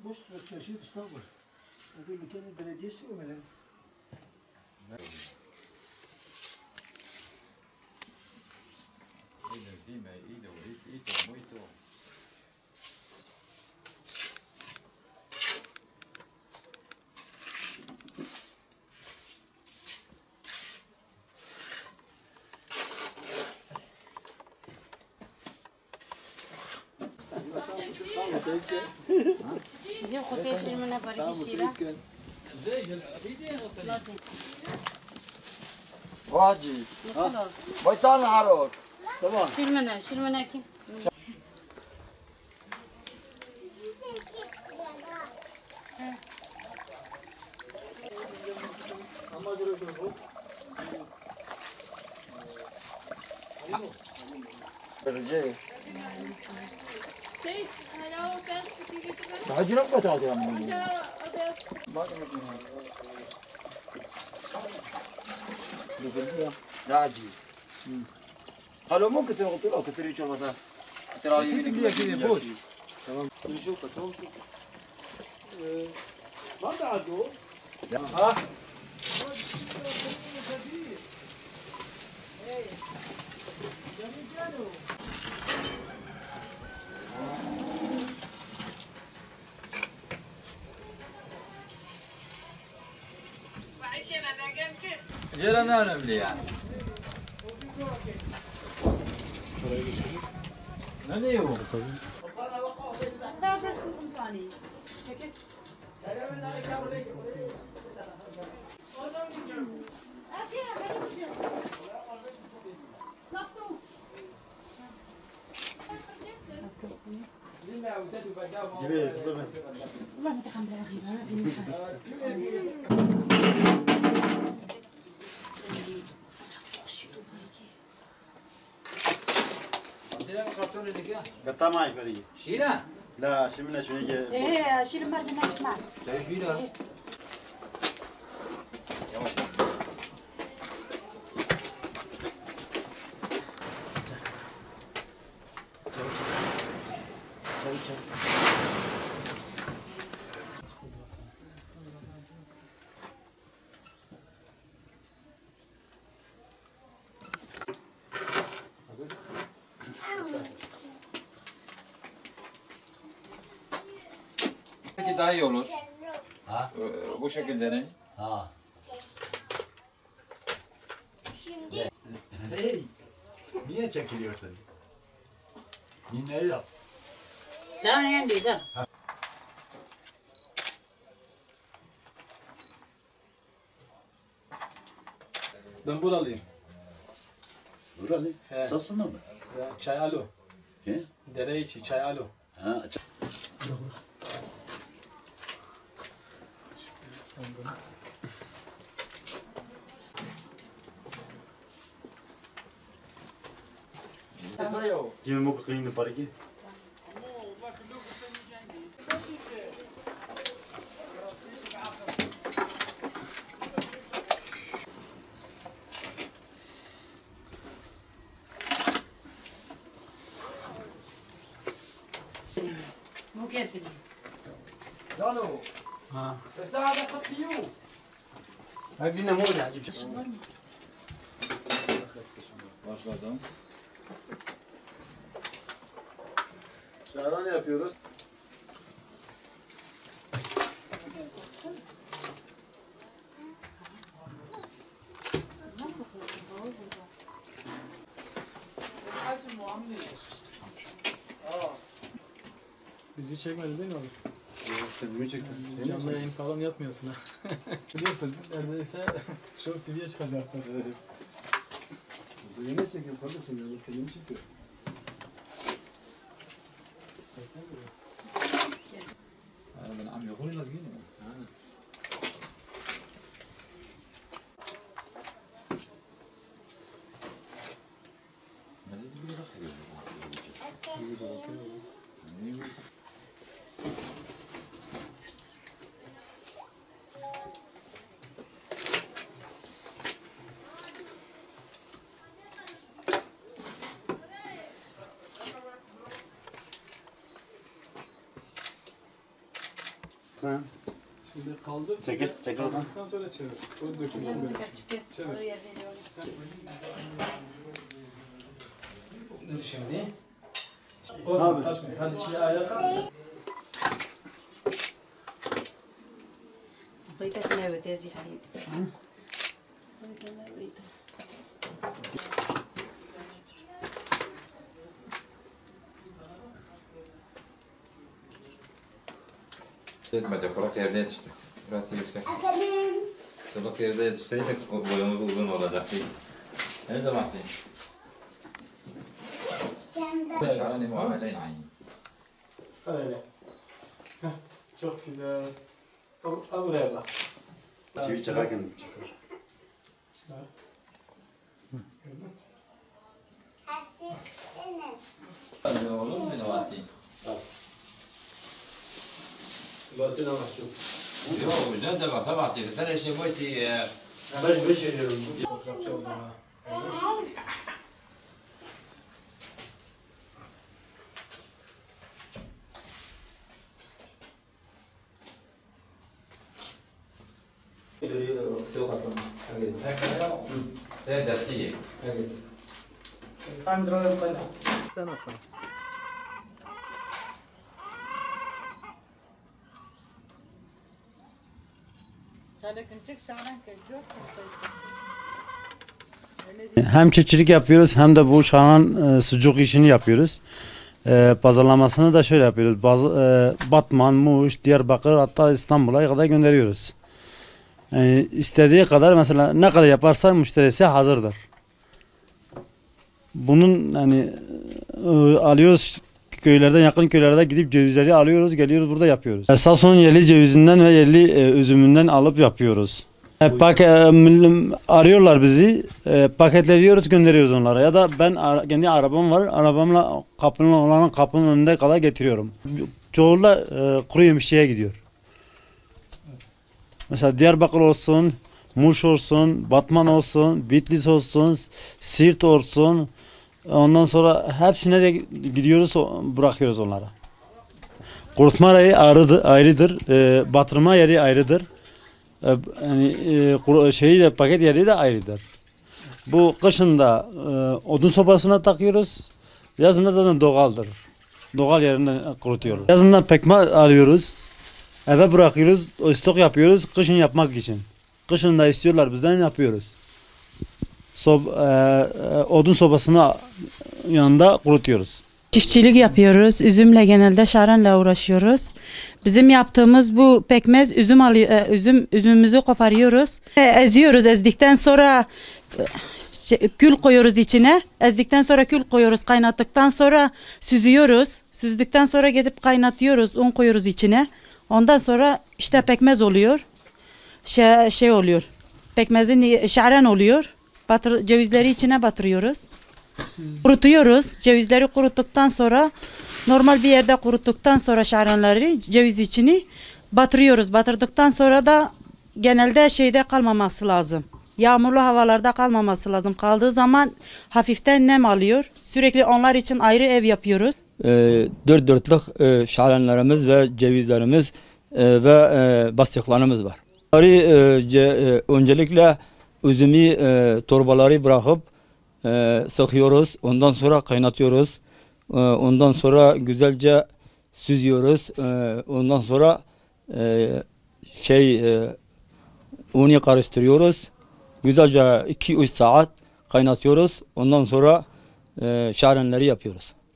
boş çarşıyı tutan var. Öbür ülkenin belediyesi ömeli. زين خطيت المنا بريك الشيلة واجي بيتان حروك Tamam. شيل منا كي برجع Say hello, thanks for giving it to me. تعجل ما تعجل يا عمي راجي قالوا ممكن تقول له كثير يشوف مثلا ترى يبينك بوش Tamam. Şunu tamam şu. Nerede adı o? ها جيراننا önemli yani. Şuraya geçelim. Ne diyor bu? Gibi tutulmaz. والله ما تخمر عجيبة قطع معي فريق شيلة لا شمنا شو يجي ايه شيل المرجل ما تسمع تعيش شيلة Peki daha iyi olur. Ha? Bu şekilde ne? ها Hey. Niye çekiliyorsun? Yine yap. تعال عندي ده Ben buralıyım. Buralı. He. Sasını mı? Çay alo. He? Dere içi çay alo. Ha. Sen bunu. Kimi mı kıyını parayı? مو كيف Cano. Ha. Fesada katıyor. Hadi mı oldu acaba? Başladım. Şahane yapıyoruz. Bizi çekmedi değil mi abi? Kendimi çektim. Canlı yayın falan yapmıyorsun ha. Biliyorsun neredeyse Show TV'ye çıkacaklar. Yine çekiyorum kardeşim ya. Kendimi çekiyorum. Ben am يقول لك هنا. ما لازم يدخل. Sen. Şimdi kaldır. Çekil, çekil oradan. Ondan sonra çevir. O dökülsün Güzel böyle. bir çıkıyor. Çevir. Oraya veriyorum. Dur şimdi. Abi. Kaçmayın. Hadi şimdi ayağa kalk. صبيتك ناوي يا حبيبي. صبيتك ناوي. Yetmedi, kurak yerde yetiştik. Burası yüksek. Soluk yerde yetişseydik boyumuz uzun olacaktı. Ne zaman ki? Şahane muameleyin aynı. Öyle. Heh, çok güzel. Al buraya bak. Çivi çakarken çıkar. Olur mu ne vakti? Basın ama çok. Yok, güzel de bak, vakti. Her şey boyutu. Ben 5 ediyorum. Fotoğrafçı oldum ha. Sen dersi. Sen nasıl? Hem çiftçilik yapıyoruz hem de bu şahan sucuk işini yapıyoruz. Pazarlamasını da şöyle yapıyoruz. Batman, Muş, Diyarbakır hatta İstanbul'a kadar gönderiyoruz. İstediği kadar mesela ne kadar yaparsa müşterisi hazırdır. Bunun hani alıyoruz köylerden yakın köylerde gidip cevizleri alıyoruz geliyoruz burada yapıyoruz. Sason yerli cevizinden ve yerli üzümünden alıp yapıyoruz. Arıyorlar bizi, paketleniyoruz gönderiyoruz onlara ya da ben kendi arabam var, arabamla kapının önünde kadar getiriyorum. Çoğunlukla kuru yemişçiye gidiyor. Mesela Diyarbakır olsun, Muş olsun, Batman olsun, Bitlis olsun, Siirt olsun, ondan sonra hepsine de gidiyoruz, bırakıyoruz onlara. Kurutma yeri ayrıdır, batırma yeri ayrıdır. Yani şeyi de paket yeri de ayrıdır. Bu kışın da odun sobasına takıyoruz. Yazında zaten doğaldır. Doğal yerinden kurutuyoruz. Yazından pekmez alıyoruz. Eve bırakıyoruz. O stok yapıyoruz kışın yapmak için. Kışın da istiyorlar bizden yapıyoruz. Odun sobasına yanında kurutuyoruz. Çiftçilik yapıyoruz. Üzümle genelde şaranla uğraşıyoruz. Bizim yaptığımız bu pekmez üzümümüzü koparıyoruz. Eziyoruz. Ezdikten sonra kül koyuyoruz içine. Ezdikten sonra kül koyuyoruz. Kaynattıktan sonra süzüyoruz. Süzdükten sonra gidip kaynatıyoruz. Un koyuyoruz içine. Ondan sonra işte pekmez oluyor. Şey oluyor. Pekmezin şaran oluyor. Cevizleri içine batırıyoruz. Kurutuyoruz. Cevizleri kuruttuktan sonra normal bir yerde kuruttuktan sonra şaranları ceviz içini batırıyoruz. Batırdıktan sonra da genelde şeyde kalmaması lazım. Yağmurlu havalarda kalmaması lazım. Kaldığı zaman hafiften nem alıyor. Sürekli onlar için ayrı ev yapıyoruz. Dört dörtlük şaranlarımız ve cevizlerimiz ve bastıklarımız var. Öncelikle üzümü torbaları bırakıp sıkıyoruz. Ondan sonra kaynatıyoruz. Ondan sonra güzelce süzüyoruz. Ondan sonra unu karıştırıyoruz. Güzelce 2-3 saat kaynatıyoruz. Ondan sonra şaranları yapıyoruz.